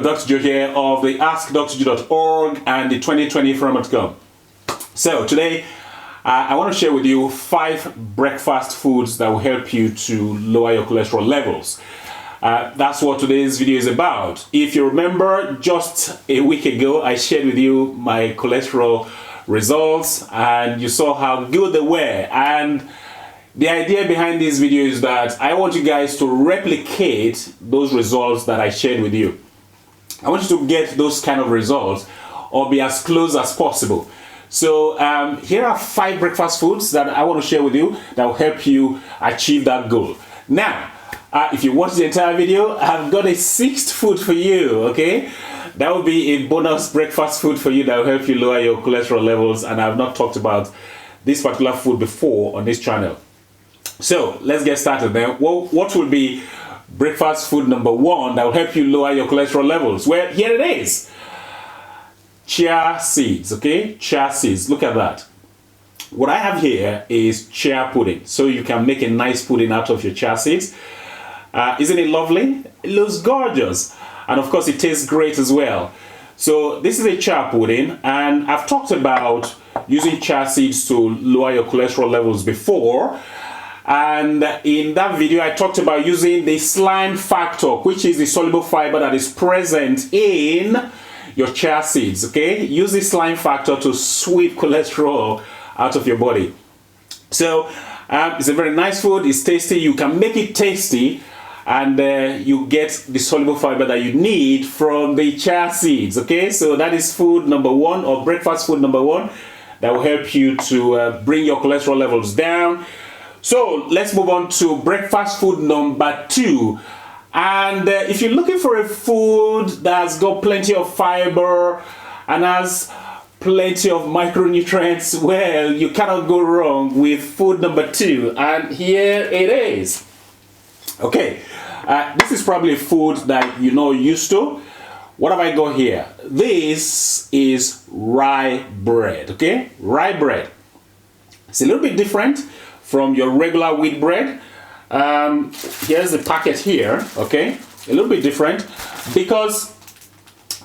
Dr. Joe here of the AskDrJoe.org and the 2020 From.com. So today I want to share with you 5 breakfast foods that will help you to lower your cholesterol levels. That's what today's video is about. If you remember, just a week ago I shared with you my cholesterol results and you saw how good they were. And the idea behind this video is that I want you guys to replicate those results that I shared with you. I want you to get those kind of results or be as close as possible. So here are 5 breakfast foods that I want to share with you that will help you achieve that goal. Now, if you watch the entire video, I've got a 6th food for you, okay? That will be a bonus breakfast food for you that will help you lower your cholesterol levels, and I've not talked about this particular food before on this channel. So let's get started then. Well, what will be breakfast food number 1 that will help you lower your cholesterol levels? Well, here it is. Chia seeds, okay? Chia seeds, look at that. What I have here is chia pudding. So you can make a nice pudding out of your chia seeds. Isn't it lovely? It looks gorgeous. And of course it tastes great as well. So this is a chia pudding, and I've talked about using chia seeds to lower your cholesterol levels before. And in that video I talked about using the slime factor, which is the soluble fiber that is present in your chia seeds, okay? Use the slime factor to sweep cholesterol out of your body. So it's a very nice food, it's tasty, you can make it tasty, and you get the soluble fiber that you need from the chia seeds, okay? So that is food number 1, or breakfast food number 1, that will help you to bring your cholesterol levels down. So let's move on to breakfast food number 2. And if you're looking for a food that's got plenty of fiber and has plenty of micronutrients, well, you cannot go wrong with food number 2. And here it is. Okay, this is probably a food that you're not used to. What have I got here? This is rye bread, okay? Rye bread. It's a little bit different from your regular wheat bread. Here's the packet here, okay? A little bit different because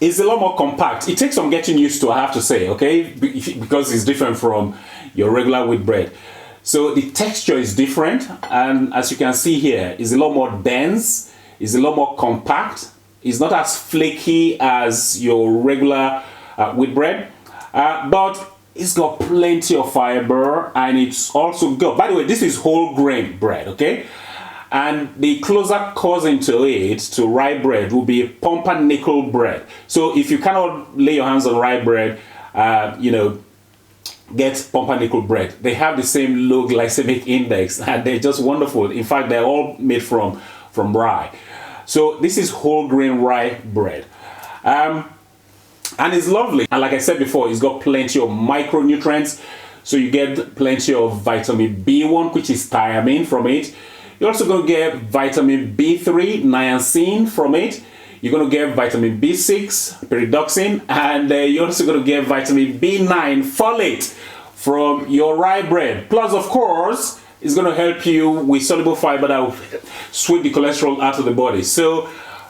it's a lot more compact. It takes some getting used to, I have to say, okay? Because it's different from your regular wheat bread. So the texture is different, and as you can see here, it's a lot more dense, it's a lot more compact, it's not as flaky as your regular wheat bread, but it's got plenty of fiber, and it's also got, by the way, this is whole grain bread, okay? And the closer cousin to it, to rye bread, will be pumpernickel bread. So if you cannot lay your hands on rye bread, you know, get pumpernickel bread. They have the same low glycemic index, and they're just wonderful. In fact, they're all made from rye. So this is whole grain rye bread. And it's lovely, and like I said before, it's got plenty of micronutrients, so you get plenty of vitamin B1, which is thiamine, from it. You're also going to get vitamin B3, niacin, from it. You're going to get vitamin B6, pyridoxine, and you're also going to get vitamin B9, folate, from your rye bread. Plus, of course, it's going to help you with soluble fiber that will sweep the cholesterol out of the body. So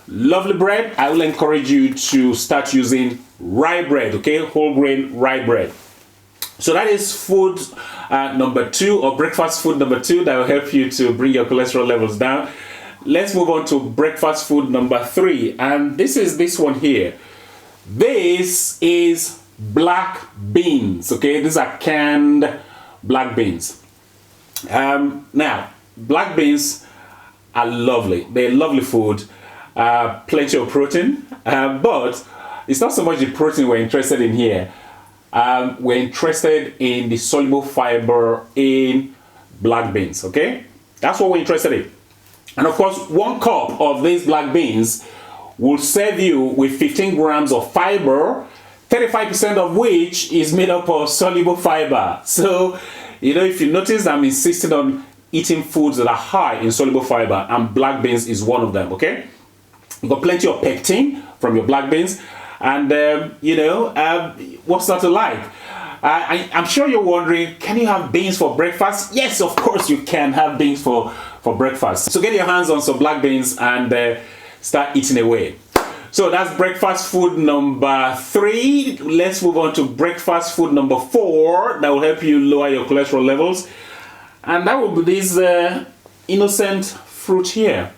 lovely bread. I will encourage you to start using rye bread, okay? Whole grain rye bread. So that is food number 2, or breakfast food number 2, that will help you to bring your cholesterol levels down. Let's move on to breakfast food number 3, and this is this one here. This is black beans, okay? These are canned black beans. Now, black beans are lovely. They're lovely food. Plenty of protein, but it's not so much the protein we're interested in here. We're interested in the soluble fiber in black beans, okay? That's what we're interested in. And of course, 1 cup of these black beans will serve you with 15 grams of fiber, 35% of which is made up of soluble fiber. So, you know, if you notice, I'm insisting on eating foods that are high in soluble fiber, and black beans is one of them, okay? You've got plenty of pectin from your black beans, and you know, what's not to like? I'm sure you're wondering, can you have beans for breakfast? Yes, of course you can have beans for breakfast. So get your hands on some black beans and start eating away. So that's breakfast food number 3. Let's move on to breakfast food number 4 that will help you lower your cholesterol levels. And that will be this innocent fruit here.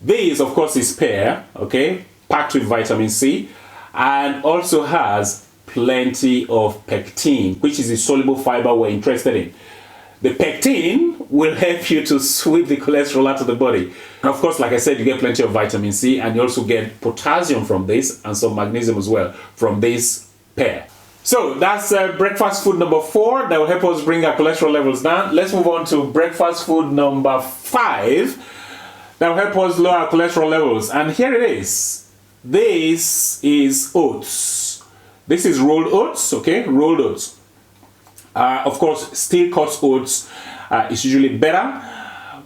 This, of course, is pear, okay, packed with vitamin C, and also has plenty of pectin, which is the soluble fiber we're interested in. The pectin will help you to sweep the cholesterol out of the body. And of course, like I said, you get plenty of vitamin C, and you also get potassium from this and some magnesium as well from this pear. So that's breakfast food number 4 that will help us bring our cholesterol levels down. Let's move on to breakfast food number 5 that will help us lower our cholesterol levels. And here it is. This is oats. This is rolled oats, okay? Rolled oats. Of course, steel cut oats is usually better,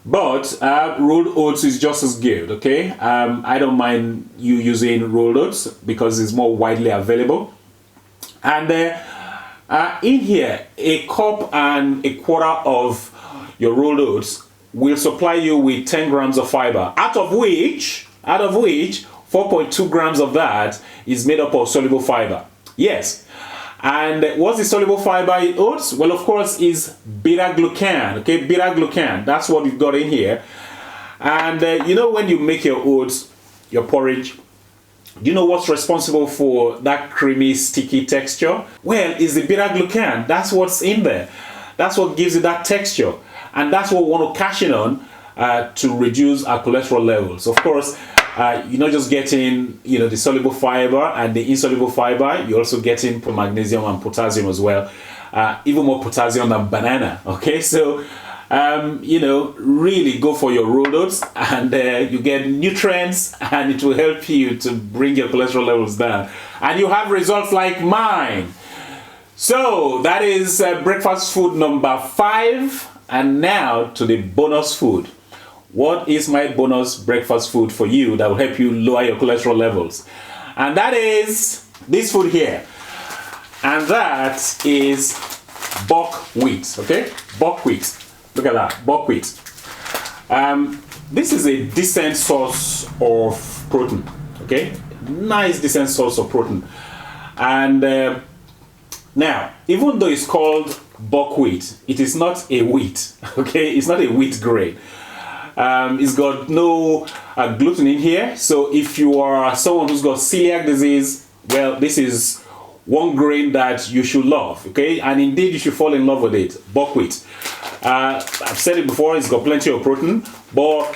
but rolled oats is just as good, okay? I don't mind you using rolled oats because it's more widely available. And in here, a cup and a quarter of your rolled oats will supply you with 10 grams of fiber, out of which 4.2 grams of that is made up of soluble fiber. Yes. And what's the soluble fiber in oats? Well, of course, is beta-glucan. Okay, beta-glucan. That's what we've got in here. And you know, when you make your oats, your porridge, you know what's responsible for that creamy, sticky texture? Well, it's the beta-glucan. That's what's in there. That's what gives it that texture. And that's what we want to cash in on to reduce our cholesterol levels. Of course, you're not just getting, you know, the soluble fiber and the insoluble fiber. You're also getting magnesium and potassium as well. Even more potassium than banana. Okay, so you know, really go for your rolled oats, and you get nutrients, and it will help you to bring your cholesterol levels down, and you have results like mine. So that is breakfast food number 5, and now to the bonus food. What is my bonus breakfast food for you that will help you lower your cholesterol levels? And that is this food here. And that is buckwheat, okay? Buckwheat. Look at that, buckwheat. This is a decent source of protein, okay? Nice, decent source of protein. And now, even though it's called buckwheat, it is not a wheat, okay? It's not a wheat grain. It's got no gluten in here. So if you are someone who's got celiac disease, well, this is one grain that you should love, okay? And indeed, you should fall in love with it, buckwheat. I've said it before, it's got plenty of protein, but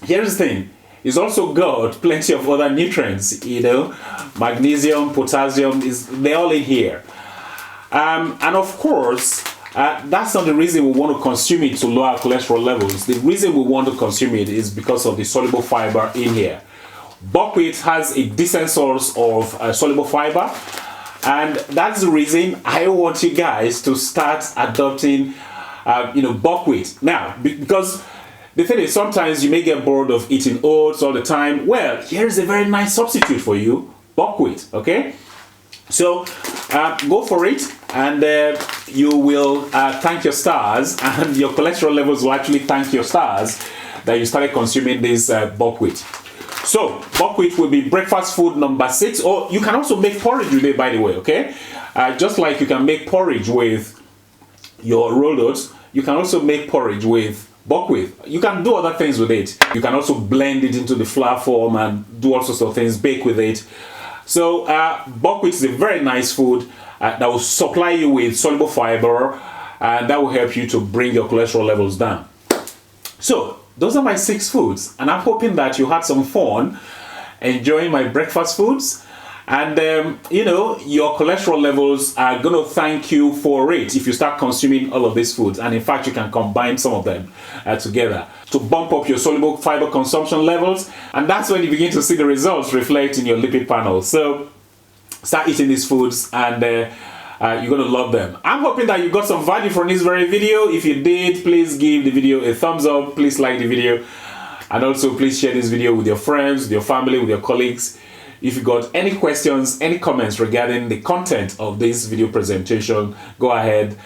here's the thing. It's also got plenty of other nutrients, you know, magnesium, potassium, they're all in here. And of course, that's not the reason we want to consume it to lower cholesterol levels. The reason we want to consume it is because of the soluble fiber in here. Buckwheat has a decent source of soluble fiber, and that's the reason I want you guys to start adopting you know, buckwheat. Now, because the thing is, sometimes you may get bored of eating oats all the time. Well, here's a very nice substitute for you, buckwheat, okay? So go for it, and you will thank your stars, and your cholesterol levels will actually thank your stars that you started consuming this buckwheat. So buckwheat will be breakfast food number 6, or you can also make porridge with it, by the way, okay? Just like you can make porridge with your rolled oats, you can also make porridge with buckwheat. You can do other things with it. You can also blend it into the flour form and do all sorts of things, bake with it. So buckwheat is a very nice food that will supply you with soluble fiber, and that will help you to bring your cholesterol levels down. So those are my 6 foods, and I'm hoping that you had some fun enjoying my breakfast foods, and you know, your cholesterol levels are going to thank you for it if you start consuming all of these foods. And in fact, you can combine some of them together to bump up your soluble fiber consumption levels, and that's when you begin to see the results reflect in your lipid panel. So start eating these foods, and you're going to love them. I'm hoping that you got some value from this very video. If you did, please give the video a thumbs up, please like the video, and also please share this video with your friends, with your family, with your colleagues. If you got any questions, any comments regarding the content of this video presentation, go ahead,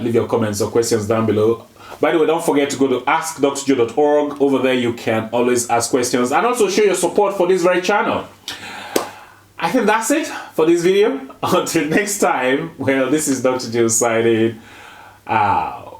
leave your comments or questions down below. By the way, don't forget to go to askdrjoe.org. Over there, you can always ask questions and also show your support for this very channel. I think that's it for this video. Until next time, well, this is Dr. Joe signing out.